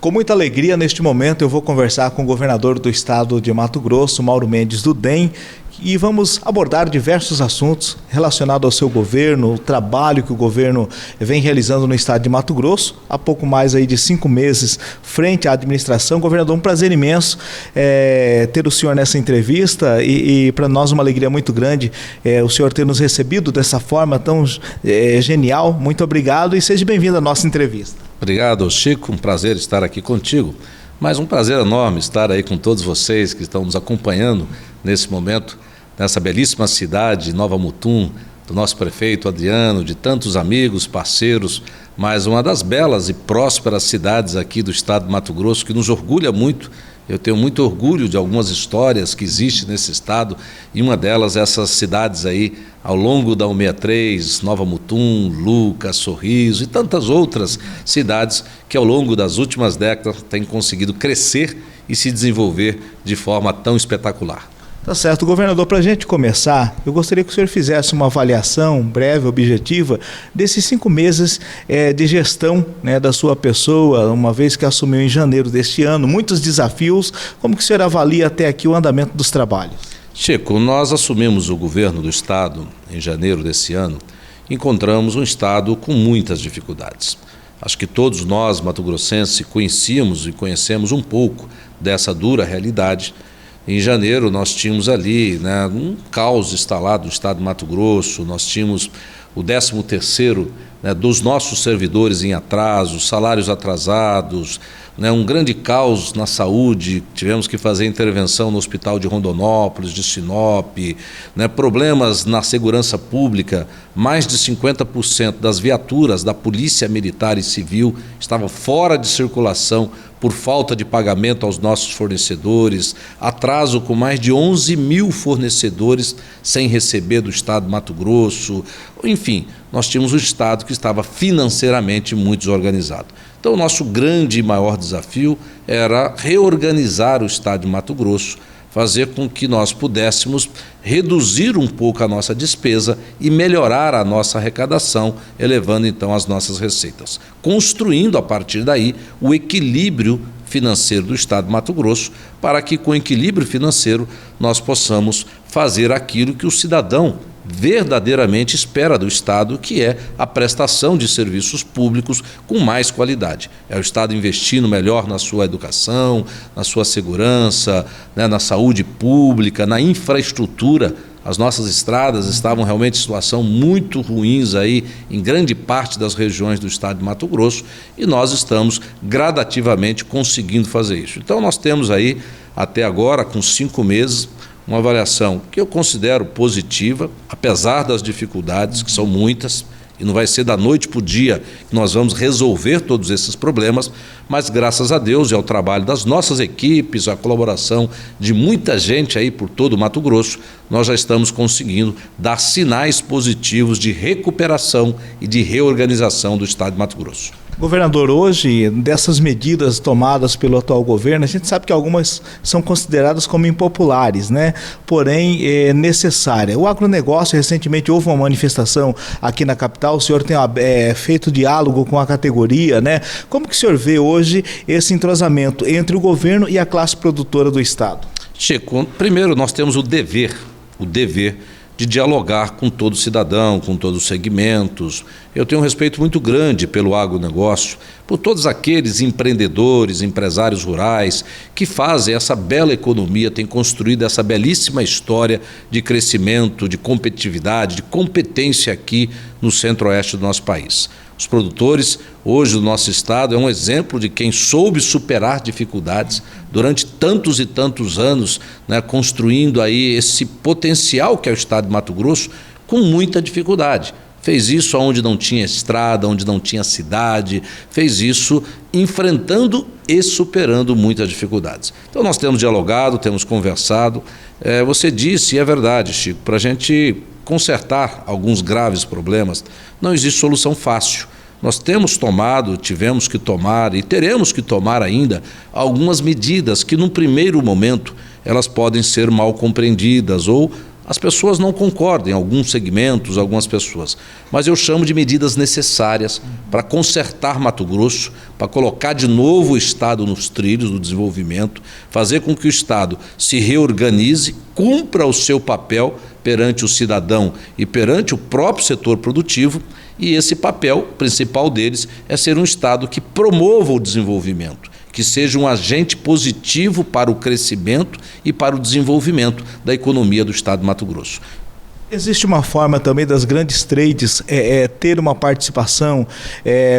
Com muita alegria, neste momento, eu vou conversar com o governador do estado de Mato Grosso, Mauro Mendes do DEM, e vamos abordar diversos assuntos relacionados ao seu governo, o trabalho que o governo vem realizando no estado de Mato Grosso, há pouco mais aí de 5 meses frente à administração. Governador, um prazer imenso ter o senhor nessa entrevista e para nós uma alegria muito grande o senhor ter nos recebido dessa forma tão genial. Muito obrigado e seja bem-vindo à nossa entrevista. Obrigado, Chico, um prazer estar aqui contigo, mas um prazer enorme estar aí com todos vocês que estão nos acompanhando nesse momento, nessa belíssima cidade, Nova Mutum, do nosso prefeito Adriano, de tantos amigos, parceiros, mas uma das belas e prósperas cidades aqui do estado de Mato Grosso, que nos orgulha muito. Eu tenho muito orgulho de algumas histórias que existem nesse estado, e uma delas essas cidades aí, ao longo da 163, Nova Mutum, Lucas, Sorriso e tantas outras cidades que ao longo das últimas décadas têm conseguido crescer e se desenvolver de forma tão espetacular. Tá certo, governador, para a gente começar, eu gostaria que o senhor fizesse uma avaliação breve, objetiva, desses 5 meses de gestão, né, da sua pessoa, uma vez que assumiu em janeiro deste ano, muitos desafios. Como que o senhor avalia até aqui o andamento dos trabalhos? Chico, nós assumimos o governo do estado em janeiro desse ano, encontramos um estado com muitas dificuldades. Acho que todos nós, mato-grossenses, conhecíamos e conhecemos um pouco dessa dura realidade. Em janeiro nós tínhamos ali, né, um caos instalado no estado de Mato Grosso, nós tínhamos o 13º, né, dos nossos servidores em atraso, salários atrasados, né, um grande caos na saúde, tivemos que fazer intervenção no hospital de Rondonópolis, de Sinop, né, problemas na segurança pública, mais de 50% das viaturas da Polícia Militar e Civil estavam fora de circulação por falta de pagamento aos nossos fornecedores, atraso com mais de 11 mil fornecedores sem receber do estado de Mato Grosso, enfim, nós tínhamos um estado que estava financeiramente muito desorganizado. Então, o nosso grande e maior desafio era reorganizar o estado de Mato Grosso, fazer com que nós pudéssemos reduzir um pouco a nossa despesa e melhorar a nossa arrecadação, elevando então as nossas receitas, construindo a partir daí o equilíbrio financeiro do estado de Mato Grosso, para que com equilíbrio financeiro nós possamos fazer aquilo que o cidadão verdadeiramente espera do Estado, que é a prestação de serviços públicos com mais qualidade. É o Estado investindo melhor na sua educação, na sua segurança, né, na saúde pública, na infraestrutura. As nossas estradas estavam realmente em situação muito ruins aí em grande parte das regiões do estado de Mato Grosso, e nós estamos gradativamente conseguindo fazer isso. Então nós temos aí, até agora, com 5 meses, uma avaliação que eu considero positiva, apesar das dificuldades, que são muitas, e não vai ser da noite para o dia que nós vamos resolver todos esses problemas, mas graças a Deus e ao trabalho das nossas equipes, a colaboração de muita gente aí por todo o Mato Grosso, nós já estamos conseguindo dar sinais positivos de recuperação e de reorganização do estado de Mato Grosso. Governador, hoje, dessas medidas tomadas pelo atual governo, a gente sabe que algumas são consideradas como impopulares, né? Porém, necessárias. O agronegócio, recentemente houve uma manifestação aqui na capital, o senhor tem feito diálogo com a categoria, né? Como que o senhor vê hoje esse entrosamento entre o governo e a classe produtora do estado? Chico, primeiro nós temos o dever de dialogar com todo cidadão, com todos os segmentos. Eu tenho um respeito muito grande pelo agronegócio, por todos aqueles empreendedores, empresários rurais que fazem essa bela economia, têm construído essa belíssima história de crescimento, de competitividade, de competência aqui no centro-oeste do nosso país. Os produtores hoje do nosso estado é um exemplo de quem soube superar dificuldades durante tantos e tantos anos, né, construindo aí esse potencial que é o estado de Mato Grosso com muita dificuldade. Fez isso onde não tinha estrada, onde não tinha cidade, fez isso enfrentando e superando muitas dificuldades. Então nós temos dialogado, temos conversado. Você disse, e é verdade, Chico, para a gente consertar alguns graves problemas, não existe solução fácil. Nós temos tomado, tivemos que tomar e teremos que tomar ainda algumas medidas que, num primeiro momento, elas podem ser mal compreendidas ou as pessoas não concordam, em alguns segmentos, algumas pessoas, mas eu chamo de medidas necessárias para consertar Mato Grosso, para colocar de novo o Estado nos trilhos do desenvolvimento, fazer com que o Estado se reorganize, cumpra o seu papel perante o cidadão e perante o próprio setor produtivo, e esse papel principal deles é ser um Estado que promova o desenvolvimento, que seja um agente positivo para o crescimento e para o desenvolvimento da economia do Estado de Mato Grosso. Existe uma forma também das grandes trades ter uma participação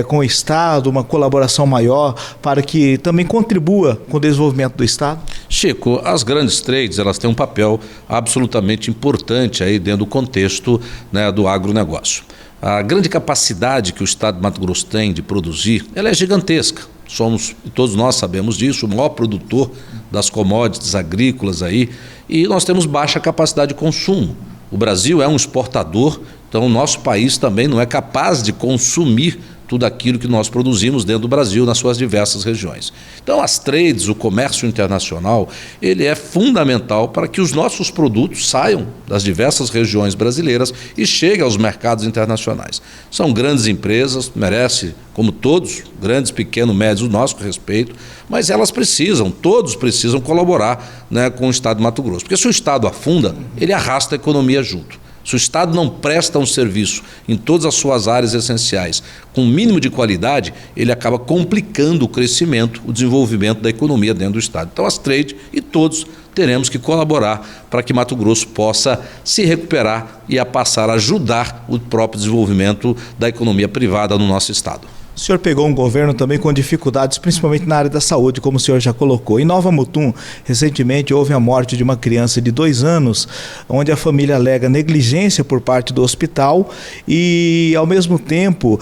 com o Estado, uma colaboração maior para que também contribua com o desenvolvimento do Estado? Chico, as grandes trades elas têm um papel absolutamente importante aí dentro do contexto, né, do agronegócio. A grande capacidade que o Estado de Mato Grosso tem de produzir, ela é gigantesca. Somos, todos nós sabemos disso, o maior produtor das commodities agrícolas aí, e nós temos baixa capacidade de consumo. O Brasil é um exportador, então o nosso país também não é capaz de consumir tudo aquilo que nós produzimos dentro do Brasil, nas suas diversas regiões. Então as trades, o comércio internacional, ele é fundamental para que os nossos produtos saiam das diversas regiões brasileiras e cheguem aos mercados internacionais. São grandes empresas, merecem, como todos, grandes, pequenos, médios, o nosso respeito, mas elas precisam, todos precisam colaborar, né, com o Estado de Mato Grosso. Porque se o Estado afunda, ele arrasta a economia junto. Se o Estado não presta um serviço em todas as suas áreas essenciais, com um mínimo de qualidade, ele acaba complicando o crescimento, o desenvolvimento da economia dentro do Estado. Então as trades e todos teremos que colaborar para que Mato Grosso possa se recuperar e a passar a ajudar o próprio desenvolvimento da economia privada no nosso Estado. O senhor pegou um governo também com dificuldades, principalmente na área da saúde, como o senhor já colocou. Em Nova Mutum, recentemente houve a morte de uma criança de 2 anos, onde a família alega negligência por parte do hospital e, ao mesmo tempo,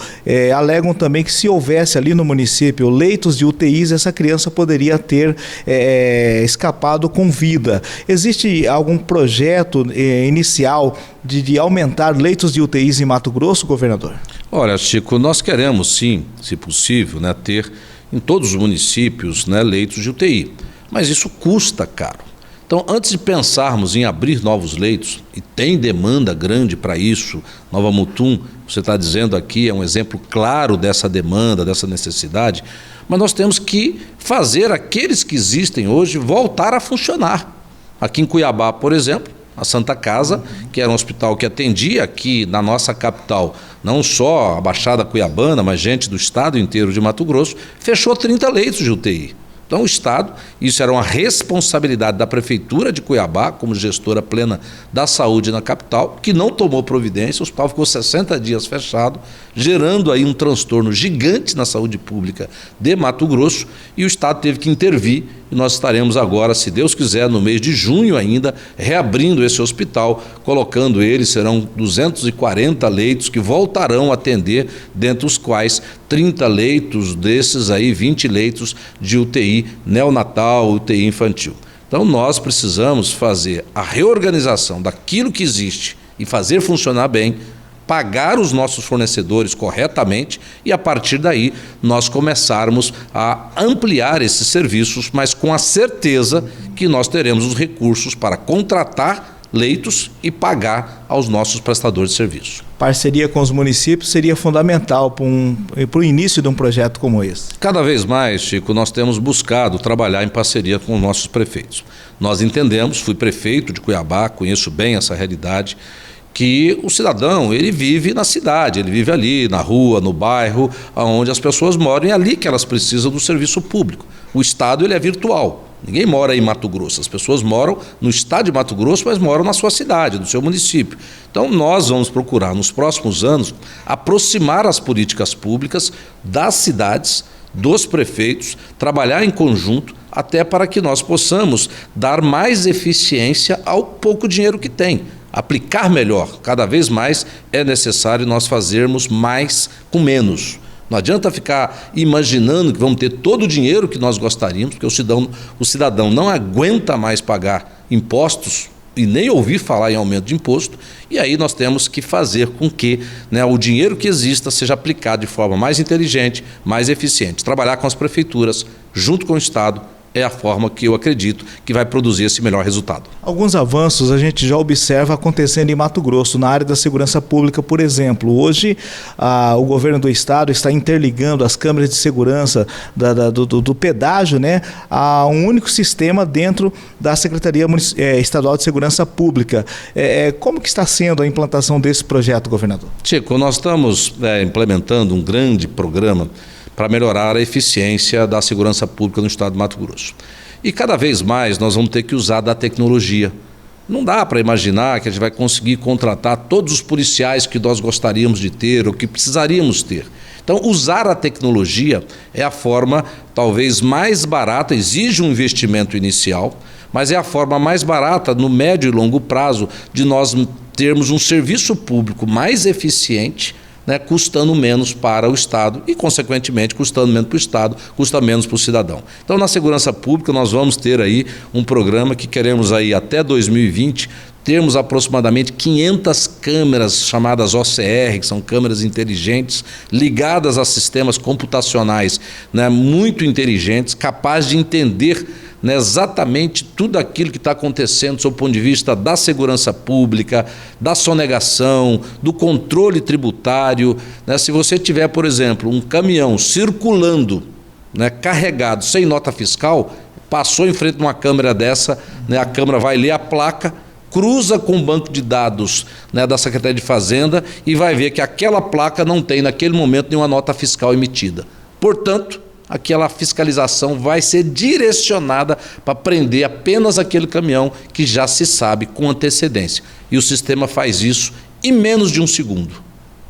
alegam também que se houvesse ali no município leitos de UTIs, essa criança poderia ter escapado com vida. Existe algum projeto inicial de aumentar leitos de UTIs em Mato Grosso, governador? Olha, Chico, nós queremos sim, se possível, né, ter em todos os municípios, né, leitos de UTI, mas isso custa caro. Então, antes de pensarmos em abrir novos leitos, e tem demanda grande para isso, Nova Mutum, você está dizendo aqui, é um exemplo claro dessa demanda, dessa necessidade, mas nós temos que fazer aqueles que existem hoje voltar a funcionar. Aqui em Cuiabá, por exemplo, a Santa Casa, que era um hospital que atendia aqui na nossa capital, não só a Baixada Cuiabana, mas gente do estado inteiro de Mato Grosso, fechou 30 leitos de UTI. Então o Estado, isso era uma responsabilidade da Prefeitura de Cuiabá, como gestora plena da saúde na capital, que não tomou providência, o hospital ficou 60 dias fechado, gerando aí um transtorno gigante na saúde pública de Mato Grosso, e o Estado teve que intervir, e nós estaremos agora, se Deus quiser, no mês de junho ainda, reabrindo esse hospital, colocando ele, serão 240 leitos que voltarão a atender, dentre os quais 30 leitos desses aí, 20 leitos de UTI neonatal, UTI infantil. Então nós precisamos fazer a reorganização daquilo que existe e fazer funcionar bem, pagar os nossos fornecedores corretamente e, a partir daí, nós começarmos a ampliar esses serviços, mas com a certeza que nós teremos os recursos para contratar leitos e pagar aos nossos prestadores de serviço. Parceria com os municípios seria fundamental para o início de um projeto como esse. Cada vez mais, Chico, nós temos buscado trabalhar em parceria com os nossos prefeitos. Nós entendemos, fui prefeito de Cuiabá, conheço bem essa realidade, que o cidadão, ele vive na cidade, ele vive ali, na rua, no bairro, onde as pessoas moram, e é ali que elas precisam do serviço público. O Estado, ele é virtual. Ninguém mora em Mato Grosso, as pessoas moram no estado de Mato Grosso, mas moram na sua cidade, no seu município. Então nós vamos procurar, nos próximos anos, aproximar as políticas públicas das cidades, dos prefeitos, trabalhar em conjunto, até para que nós possamos dar mais eficiência ao pouco dinheiro que tem. Aplicar melhor, cada vez mais é necessário nós fazermos mais com menos. Não adianta ficar imaginando que vamos ter todo o dinheiro que nós gostaríamos, porque o cidadão não aguenta mais pagar impostos e nem ouvir falar em aumento de imposto, e aí nós temos que fazer com que, né, o dinheiro que exista seja aplicado de forma mais inteligente, mais eficiente. Trabalhar com as prefeituras, junto com o Estado, é a forma que eu acredito que vai produzir esse melhor resultado. Alguns avanços a gente já observa acontecendo em Mato Grosso, na área da segurança pública, por exemplo. Hoje, o governo do estado está interligando as câmeras de segurança do pedágio, né, a um único sistema dentro da Secretaria Estadual de Segurança Pública. Como que está sendo a implantação desse projeto, governador? Chico, nós estamos implementando um grande programa para melhorar a eficiência da segurança pública no estado de Mato Grosso. E cada vez mais nós vamos ter que usar da tecnologia. Não dá para imaginar que a gente vai conseguir contratar todos os policiais que nós gostaríamos de ter ou que precisaríamos ter. Então, usar a tecnologia é a forma talvez mais barata, exige um investimento inicial, mas é a forma mais barata no médio e longo prazo de nós termos um serviço público mais eficiente, né, custando menos para o Estado e, consequentemente, custando menos para o Estado, custa menos para o cidadão. Então, na segurança pública, nós vamos ter aí um programa que queremos aí até 2020 termos aproximadamente 500 câmeras chamadas OCR, que são câmeras inteligentes, ligadas a sistemas computacionais, né, muito inteligentes, capazes de entender, né, exatamente tudo aquilo que está acontecendo do ponto de vista da segurança pública, da sonegação, do controle tributário. Né? Se você tiver, por exemplo, um caminhão circulando, né, carregado, sem nota fiscal, passou em frente a uma câmera dessa, né, a câmera vai ler a placa, cruza com o banco de dados, né, da Secretaria de Fazenda e vai ver que aquela placa não tem, naquele momento, nenhuma nota fiscal emitida. Portanto, aquela fiscalização vai ser direcionada para prender apenas aquele caminhão que já se sabe com antecedência. E o sistema faz isso em menos de um segundo.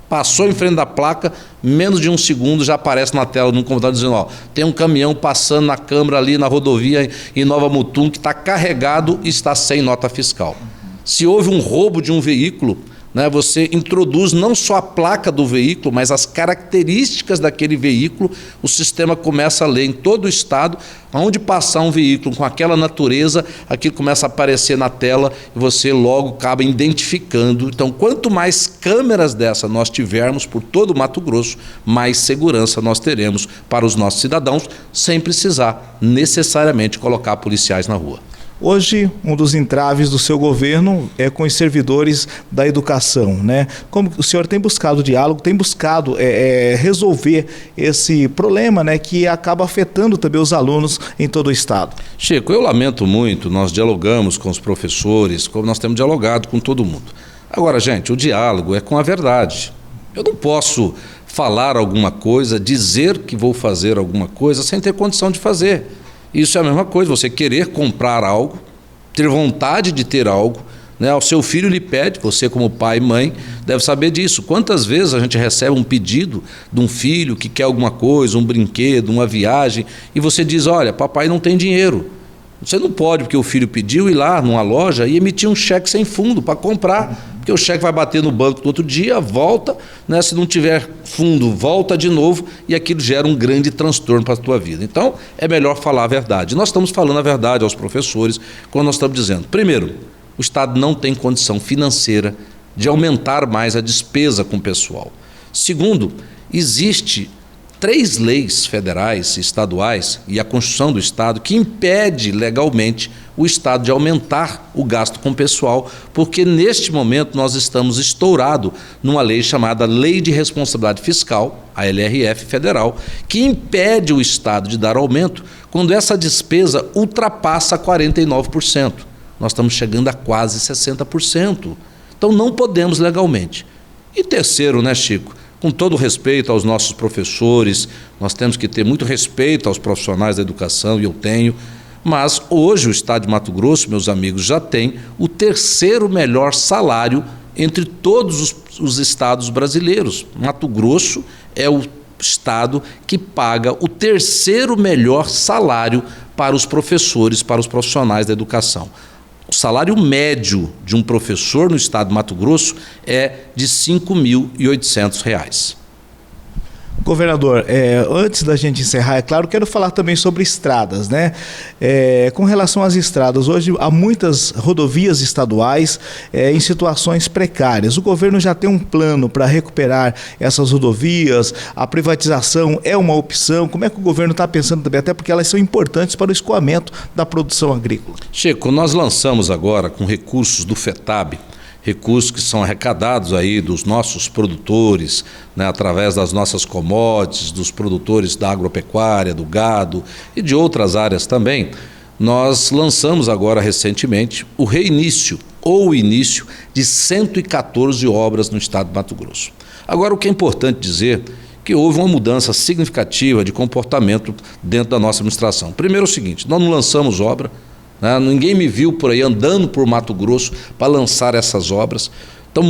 Passou em frente da placa, menos de um segundo já aparece na tela no computador dizendo, ó, tem um caminhão passando na câmara ali na rodovia em Nova Mutum que está carregado e está sem nota fiscal. Se houve um roubo de um veículo, né, você introduz não só a placa do veículo, mas as características daquele veículo, o sistema começa a ler em todo o estado, onde passar um veículo com aquela natureza, aquilo começa a aparecer na tela e você logo acaba identificando. Então, quanto mais câmeras dessa nós tivermos por todo o Mato Grosso, mais segurança nós teremos para os nossos cidadãos, sem precisar necessariamente colocar policiais na rua. Hoje, um dos entraves do seu governo é com os servidores da educação, né? Como o senhor tem buscado diálogo, tem buscado resolver esse problema, né, que acaba afetando também os alunos em todo o estado? Chico, eu lamento muito, nós dialogamos com os professores, como nós temos dialogado com todo mundo. Agora, gente, o diálogo é com a verdade. Eu não posso falar alguma coisa, dizer que vou fazer alguma coisa sem ter condição de fazer. Isso é a mesma coisa, você querer comprar algo, ter vontade de ter algo, né? O seu filho lhe pede, você como pai e mãe deve saber disso. Quantas vezes a gente recebe um pedido de um filho que quer alguma coisa, um brinquedo, uma viagem, e você diz, olha, papai não tem dinheiro. Você não pode, porque o filho pediu, ir lá numa loja e emitir um cheque sem fundo para comprar, porque o cheque vai bater no banco no outro dia, volta, né? Se não tiver fundo, volta de novo e aquilo gera um grande transtorno para a tua vida. Então, é melhor falar a verdade. Nós estamos falando a verdade aos professores quando nós estamos dizendo, primeiro, o Estado não tem condição financeira de aumentar mais a despesa com o pessoal. Segundo, existe 3 leis federais e estaduais e a Constituição do Estado que impede legalmente o Estado de aumentar o gasto com o pessoal, porque neste momento nós estamos estourados numa lei chamada Lei de Responsabilidade Fiscal, a LRF federal, que impede o Estado de dar aumento quando essa despesa ultrapassa 49%. Nós estamos chegando a quase 60%. Então não podemos legalmente. E terceiro, né, Chico? Com todo respeito aos nossos professores, nós temos que ter muito respeito aos profissionais da educação, e eu tenho, mas hoje o estado de Mato Grosso, meus amigos, já tem o 3º melhor salário entre todos os estados brasileiros. Mato Grosso é o estado que paga o 3º melhor salário para os professores, para os profissionais da educação. O salário médio de um professor no estado de Mato Grosso é de R$ 5.800. Governador, antes da gente encerrar, é claro, quero falar também sobre estradas, né? Com relação às estradas, hoje há muitas rodovias estaduais em situações precárias. O governo já tem um plano para recuperar essas rodovias, a privatização é uma opção. Como é que o governo está pensando também? Até porque elas são importantes para o escoamento da produção agrícola. Chico, nós lançamos agora com recursos do FETAB, recursos que são arrecadados aí dos nossos produtores, né, através das nossas commodities, dos produtores da agropecuária, do gado e de outras áreas também. Nós lançamos agora recentemente o reinício ou o início de 114 obras no estado de Mato Grosso. Agora, o que é importante dizer que houve uma mudança significativa de comportamento dentro da nossa administração. Primeiro é o seguinte, nós não lançamos obra, ninguém me viu por aí andando por Mato Grosso para lançar essas obras. Então,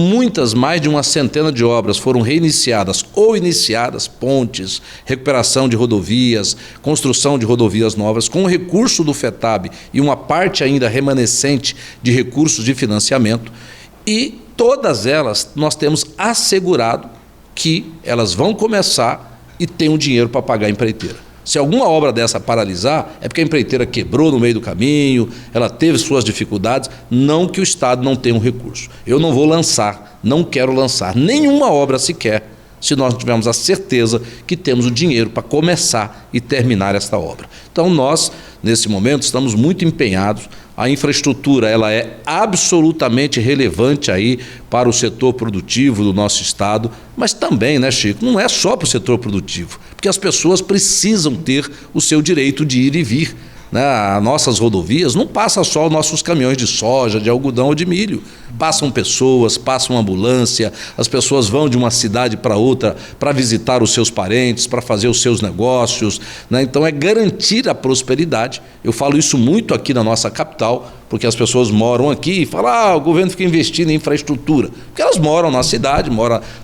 mais de uma centena de obras foram reiniciadas ou iniciadas, pontes, recuperação de rodovias, construção de rodovias novas, com recurso do FETAB e uma parte ainda remanescente de recursos de financiamento. E todas elas nós temos assegurado que elas vão começar e tem um dinheiro para pagar a empreiteira. Se alguma obra dessa paralisar, é porque a empreiteira quebrou no meio do caminho, ela teve suas dificuldades, não que o Estado não tenha um recurso. Eu não vou lançar, não quero lançar nenhuma obra sequer, se nós não tivermos a certeza que temos o dinheiro para começar e terminar esta obra. Então nós, nesse momento, estamos muito empenhados. A infraestrutura ela é absolutamente relevante aí para o setor produtivo do nosso estado, mas também, né, Chico, não é só para o setor produtivo, porque as pessoas precisam ter o seu direito de ir e vir. As nossas rodovias não passam só os nossos caminhões de soja, de algodão ou de milho. Passam pessoas, passam ambulância, as pessoas vão de uma cidade para outra para visitar os seus parentes, para fazer os seus negócios, né? Então é garantir a prosperidade. Eu falo isso muito aqui na nossa capital, porque as pessoas moram aqui e falam, o governo fica investindo em infraestrutura. Porque elas moram na cidade,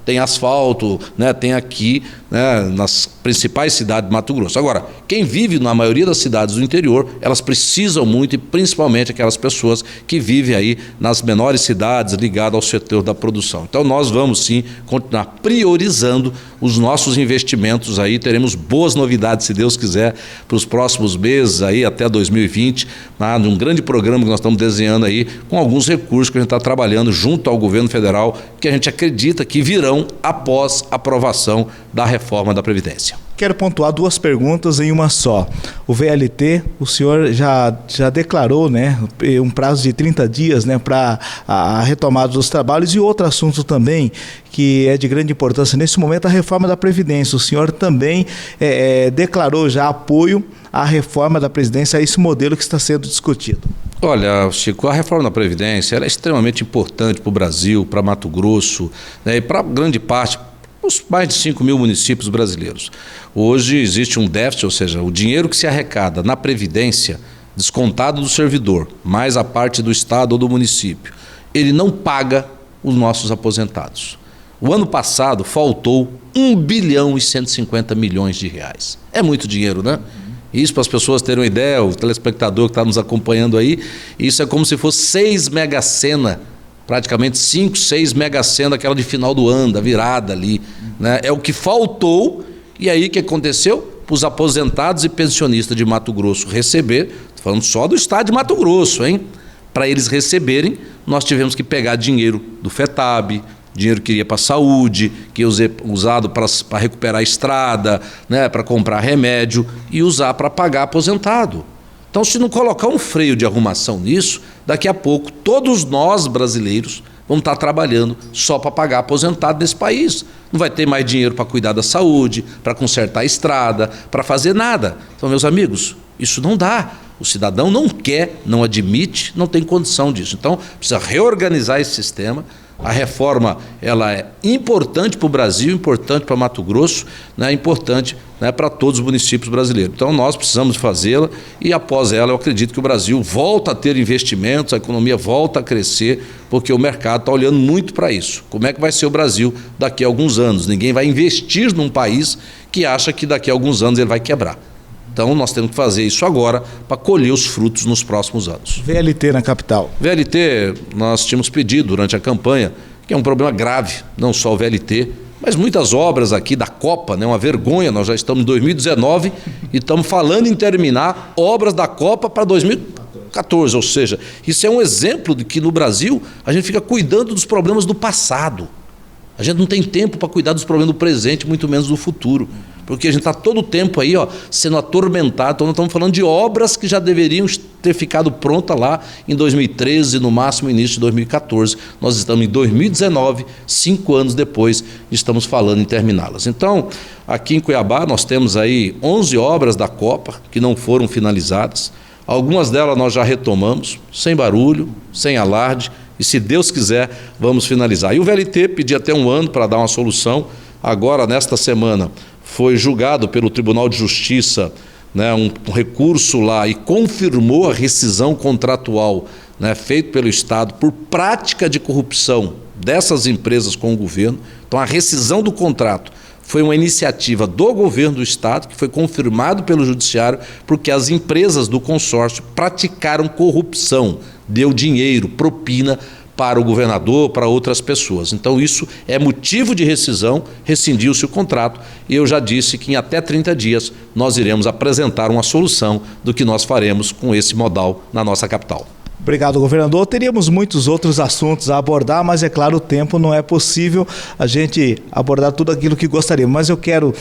tem asfalto, né? Tem aqui, né, nas principais cidades de Mato Grosso. Agora, quem vive na maioria das cidades do interior, elas precisam muito, e principalmente aquelas pessoas que vivem aí nas menores cidades ligadas ao setor da produção. Então nós vamos sim continuar priorizando os nossos investimentos aí, teremos boas novidades, se Deus quiser, para os próximos meses aí até 2020, num grande programa que nós estamos desenhando aí, com alguns recursos que a gente está trabalhando junto ao governo federal, que a gente acredita que virão após a aprovação da reforma da Previdência. Quero pontuar duas perguntas em uma só. O VLT, o senhor já declarou, né, um prazo de 30 dias, né, para a retomada dos trabalhos, e outro assunto também que é de grande importância nesse momento, a reforma da Previdência. O senhor também declarou já apoio à reforma da Previdência, a esse modelo que está sendo discutido. Olha, Chico, a reforma da Previdência ela é extremamente importante para o Brasil, para Mato Grosso, né, e para grande parte os mais de 5 mil municípios brasileiros. Hoje existe um déficit, ou seja, o dinheiro que se arrecada na Previdência, descontado do servidor, mais a parte do Estado ou do município, ele não paga os nossos aposentados. O ano passado faltou 1 bilhão e 150 milhões de reais. É muito dinheiro, né? Isso para as pessoas terem uma ideia, o telespectador que está nos acompanhando aí, isso é como se fosse 6 Mega Sena, praticamente 5, 6 Mega Sena, aquela de final do ano, da virada ali, né? É o que faltou. E aí o que aconteceu? Os aposentados e pensionistas de Mato Grosso receber, estou falando só do estado de Mato Grosso, hein? Para eles receberem, nós tivemos que pegar dinheiro do FETAB, dinheiro que iria para a saúde, que ia usado para recuperar a estrada, né? Para comprar remédio e usar para pagar aposentado. Então, se não colocar um freio de arrumação nisso, daqui a pouco todos nós brasileiros vamos estar trabalhando só para pagar aposentado nesse país. Não vai ter mais dinheiro para cuidar da saúde, para consertar a estrada, para fazer nada. Então, meus amigos, isso não dá. O cidadão não quer, não admite, não tem condição disso. Então, precisa reorganizar esse sistema. A reforma ela é importante para o Brasil, importante para Mato Grosso, né, importante, né, para todos os municípios brasileiros. Então nós precisamos fazê-la e após ela eu acredito que o Brasil volta a ter investimentos, a economia volta a crescer, porque o mercado está olhando muito para isso. Como é que vai ser o Brasil daqui a alguns anos? Ninguém vai investir num país que acha que daqui a alguns anos ele vai quebrar. Então nós temos que fazer isso agora para colher os frutos nos próximos anos. VLT na capital. VLT, nós tínhamos pedido durante a campanha, que é um problema grave, não só o VLT, Mas muitas obras aqui da Copa, né, uma vergonha, nós já estamos em 2019 e estamos falando em terminar obras da Copa para 2014, ou seja, isso é um exemplo de que no Brasil a gente fica cuidando dos problemas do passado. A gente não tem tempo para cuidar dos problemas do presente, muito menos do futuro. Porque a gente está todo o tempo aí, sendo atormentado. Então nós estamos falando de obras que já deveriam ter ficado prontas lá em 2013, no máximo início de 2014. Nós estamos em 2019, 5 anos depois, estamos falando em terminá-las. Então, aqui em Cuiabá nós temos aí 11 obras da Copa que não foram finalizadas. Algumas delas nós já retomamos, sem barulho, sem alarde, e se Deus quiser, vamos finalizar. E o VLT pediu até 1 ano para dar uma solução. Agora, nesta semana, foi julgado pelo Tribunal de Justiça, né, um recurso lá e confirmou a rescisão contratual, né, feito pelo Estado por prática de corrupção dessas empresas com o governo. Então, a rescisão do contrato foi uma iniciativa do governo do Estado, que foi confirmado pelo Judiciário, porque as empresas do consórcio praticaram corrupção, deu dinheiro, propina para o governador, para outras pessoas. Então isso é motivo de rescisão, rescindiu-se o contrato e eu já disse que em até 30 dias nós iremos apresentar uma solução do que nós faremos com esse modal na nossa capital. Obrigado, governador. Teríamos muitos outros assuntos a abordar, mas é claro, o tempo não é possível a gente abordar tudo aquilo que gostaríamos. Mas eu quero,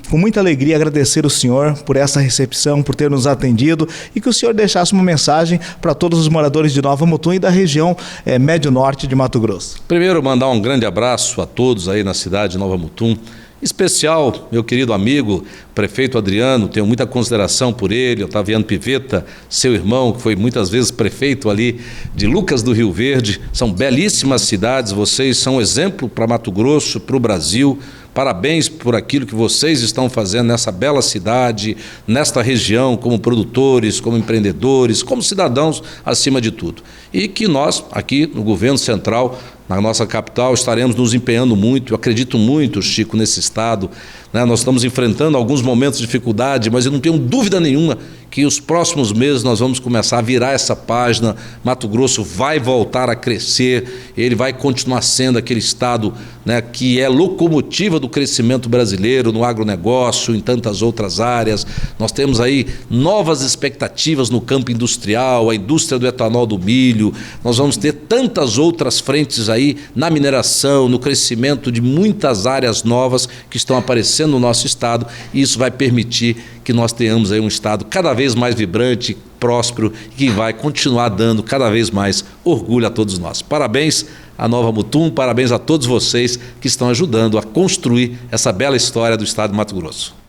com muita alegria, agradecer o senhor por essa recepção, por ter nos atendido e que o senhor deixasse uma mensagem para todos os moradores de Nova Mutum e da região médio-norte de Mato Grosso. Primeiro, mandar um grande abraço a todos aí na cidade de Nova Mutum. Especial, meu querido amigo, prefeito Adriano, tenho muita consideração por ele, Otaviano Pivetta, seu irmão, que foi muitas vezes prefeito ali de Lucas do Rio Verde. São belíssimas cidades, vocês são exemplo para Mato Grosso, para o Brasil. Parabéns por aquilo que vocês estão fazendo nessa bela cidade, nesta região, como produtores, como empreendedores, como cidadãos, acima de tudo. E que nós, aqui no governo central, na nossa capital, estaremos nos empenhando muito. Eu acredito muito, Chico, nesse estado, né? Nós estamos enfrentando alguns momentos de dificuldade, mas eu não tenho dúvida nenhuma que os próximos meses nós vamos começar a virar essa página. Mato Grosso vai voltar a crescer, ele vai continuar sendo aquele estado, né, que é locomotiva do crescimento brasileiro no agronegócio, em tantas outras áreas. Nós temos aí novas expectativas no campo industrial, a indústria do etanol do milho. Nós vamos ter tantas outras frentes aí na mineração, no crescimento de muitas áreas novas que estão aparecendo no nosso estado, e isso vai permitir que nós tenhamos aí um estado cada vez mais vibrante, próspero e que vai continuar dando cada vez mais orgulho a todos nós. Parabéns a Nova Mutum, parabéns a todos vocês que estão ajudando a construir essa bela história do estado de Mato Grosso.